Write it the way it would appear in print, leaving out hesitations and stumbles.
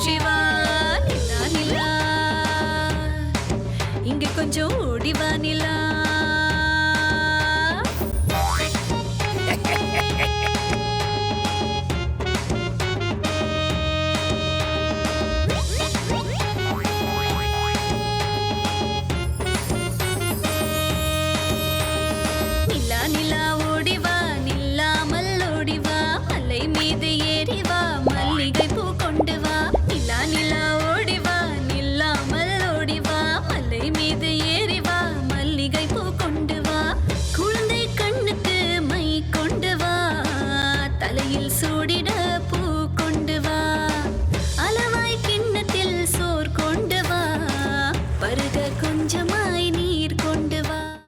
சுற்றி வா நிலா நிலா, இங்க கொஞ்சம் ஓடி வா நிலா. நிலா நிலா ஓடி வா, நில்லாமல் ஓடி வா, மலை மீது ஏறி வா, மல்லிகை பூ கொண்டு வா. நிலா நிலா ஓடி வா, நில்லாமல் ஓடி வா, மலை மீது ஏறி வா, மல்லிகை பூ கொண்டு வா. குழந்தை கண்ணுக்கு மை கொண்டு வா, தலையில் சூடிட பூ கொண்டு வா. அளவாய் கிண்ணத்தில் சோர் கொண்டு வா, பருக கொஞ்சமா